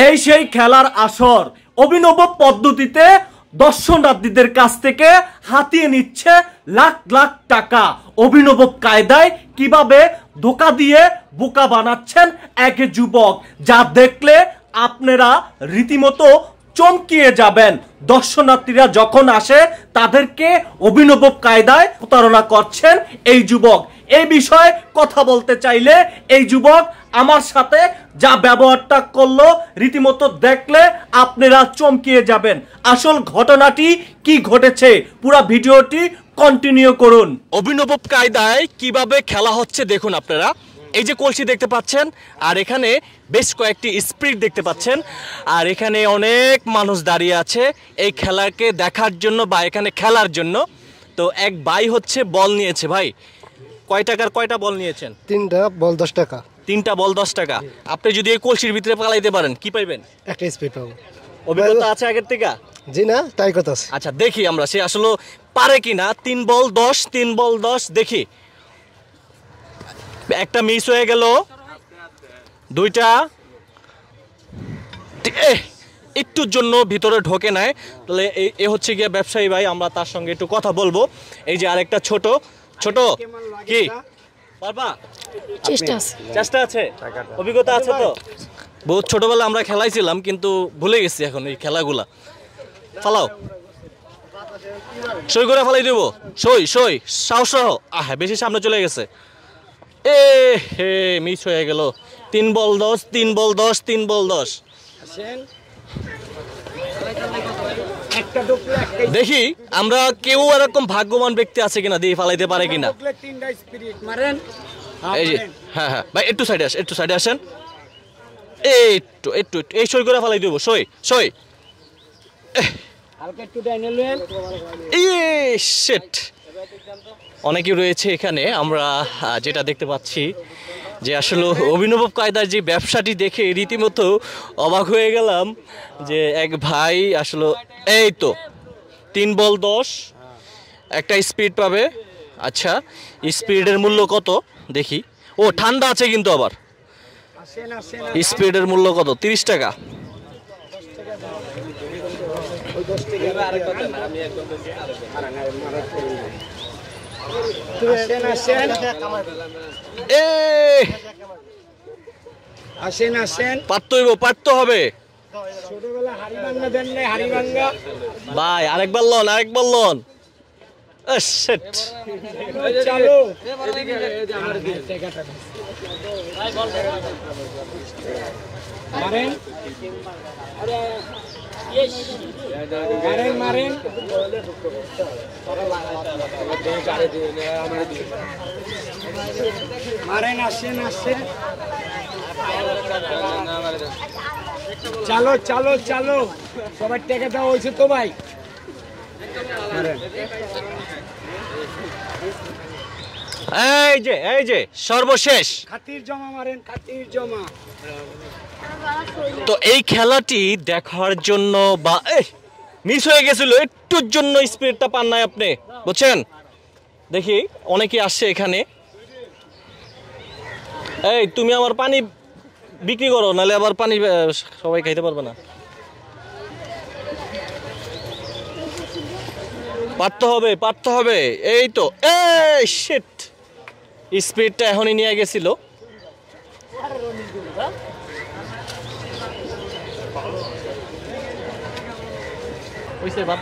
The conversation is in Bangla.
এই সেই খেলার আসর অভিনব পদ্ধতিতে দর্শনার্থীদের কাছ থেকে হাতিয়ে নিচ্ছে লাখ লাখ টাকা। অভিনব কায়দায় কিভাবে ধোঁকা দিয়ে বোকা বানাচ্ছেন এক যুবক, যা দেখলে আপনারা রীতিমতো চমকিয়ে যাবেন। দর্শনার্থীরা যখন আসে তাদেরকে অভিনব কায়দায় প্রতারণা করছেন এই যুবক। এই বিষয়ে কথা বলতে চাইলে এই যুবক আমার সাথে যা ব্যবহারটা করলো রীতিমতো দেখলে আপনারা চমকিয়ে যাবেন। আসল ঘটনাটি কি ঘটেছে পুরো ভিডিওটি কন্টিনিউ করুন। অভিনব কায়দায় কিভাবে খেলা হচ্ছে দেখুন আপনারা। এই যে কলসি দেখতে পাচ্ছেন, আর এখানে বেশ কয়েকটি স্পিড দেখতে পাচ্ছেন, আর এখানে অনেক মানুষ দাঁড়িয়ে আছে এই খেলাকে দেখার জন্য বা এখানে খেলার জন্য। তো এক ভাই হচ্ছে বল নিয়েছে। ভাই কয় টাকার কয়টা বল নিয়েছেন? 3টা বল 10 টাকা। 3টা বল 10 টাকা। আপনি যদি এই কলসির ভিতরে পালাইতে পারেন কি পাইবেন? একটা স্পিড পাবো। অভিজ্ঞতা আছে আগের থেকে? জি না, তাই কথা আছে। আচ্ছা দেখি আমরা সে আসলে পারে কিনা। 3 বল 10, 3 বল 10। দেখি, একটা মিস হয়ে গেল, দুইটা একটুর জন্য ভিতরে ঢোকে নাই। তাহলে এ হচ্ছে গিয়ে ব্যবসায়ী ভাই, আমরা তার সঙ্গে একটু কথা বলবো। এই যে আরেকটা ছোট ছোট কি পারবা? চেষ্টা আছে, অভিজ্ঞতা আছে তো? বহুত ছোটবেলা আমরা খেলাইছিলাম কিন্তু ভুলে গেছি এখন এই খেলাগুলা। ফালাও, সই করে ফালাই দেবো। সই সই সাহস সহ। বেশি সামনে চলে গেছে। এ হে মিস হয়ে গেল। 3 বল 10, 3 বল 10, 3 বল 10। দেখি আমরা কেউ এরকম ভাগ্যবান ব্যক্তি আছে কিনা, দিয়ে ফালাইতে পারে কিনা। এই যে হ্যাঁ হ্যাঁ ভাই, একটু সাইডে আসেন, একটু সাইডে আসেন। একটু একটু এই সই করে ফালাই দেবো। সই সই। অনেকে রয়েছে এখানে। আমরা যেটা দেখতে পাচ্ছি যে আসলে অভিনব কায়দার যে ব্যবসাটি দেখে রীতিমতো অবাক হয়ে গেলাম যে এক ভাই আসলে এই তো 3 বল 10 একটা স্পিড পাবে। আচ্ছা স্পিডের মূল্য কত দেখি। ও ঠান্ডা আছে কিন্তু আবার। স্পিডের মূল্য কত? 30 টাকা। পারতে হবে ভাই। আরেকবার লন, আরেকবার লন। চলো চলো চলো, সবার টাকা দেওয়া হয়েছে তো ভাই। এই যে সর্বশেষ খাতির জমা মারেন, খাতির জমা। তো এই খেলাটি দেখার জন্য বা মিস হয়ে গেছিল একটুর জন্য স্পিডটা পান নাই আপনি, বুঝছেন? দেখি অনেকে আসছে এখানে। এই তুমি আমার পানি বিক্রি করো, নাহলে আবার পানি সবাই খাইতে পারবে না। পারতে হবে, পারতে হবে। এই তো শিট, স্পিডটা এখনই নিয়ে গেছিল। ওইসে বাদ।